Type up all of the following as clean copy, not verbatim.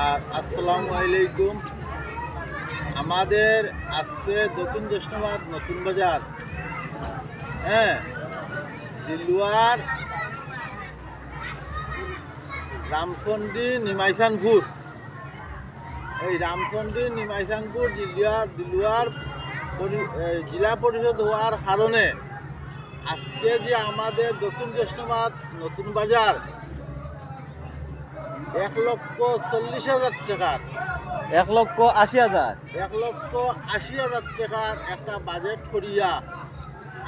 আর আসসালামু আলাইকুম। আমাদের আজকে দক্ষিণ জেসনাবাদ নতুন বাজার দিলুয়ার রামচন্ডী নিমাইসানপুর, এই রামচন্ডী নিমাইসানপুর দিলুয়ার জেলা পরিষদ হওয়ার কারণে আজকে যে আমাদের দক্ষিণ জেসনাবাদ নতুন বাজার 1,40,000 টাকার 1,80,000 1,80,000 টাকার একটা বাজেট করিয়া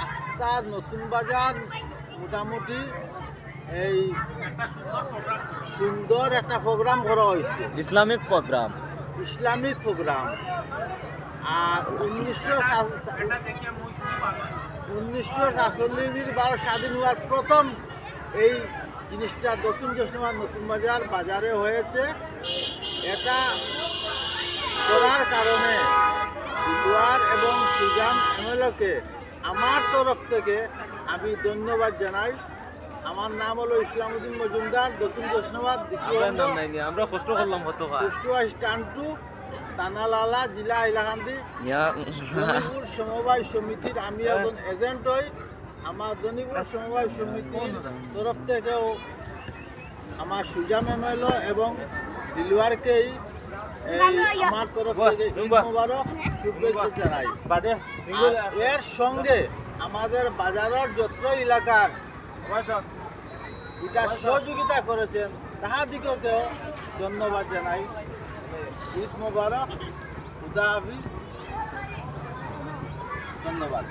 আস্থা নতুন বাজার মোটামুটি এই সুন্দর একটা প্রোগ্রাম করা হয়েছে, ইসলামিক প্রোগ্রাম। আর 1947 ভারত স্বাধীন হওয়ার প্রথম এই জিনিসটা দক্ষিণ জেসনাবাদ নতুন বাজারে হয়েছে। এটা করার কারণে দিলুয়ার এবং সুজান এমএলএকে আমার তরফ থেকে আমি ধন্যবাদ জানাই। আমার নাম হলো ইসলামউদ্দিন মজুমদার, দক্ষিণ জেসনাবাদ আমরা কষ্ট করলাম কুষ্টিয়া স্ট্যান্ড টু তানালালা, জেলা হাইলাকান্দি, দনিপুর সমবায় সমিতির আমি একজন এজেন্ট হই। আমার দনিপুর সমবায় সমিতির তরফ থেকেও আমার সুজাম এমএলএ এবং দিলুয়ারকেই আমার তরফ থেকে ঈদ মোবারক শুভেচ্ছা জানাই। এর সঙ্গে আমাদের বাজারের যত এলাকার এটা সহযোগিতা করেছেন তাহাদিকেও ধন্যবাদ জানাই। ঈদ মোবারক, খুদা হাফিজ, ধন্যবাদ।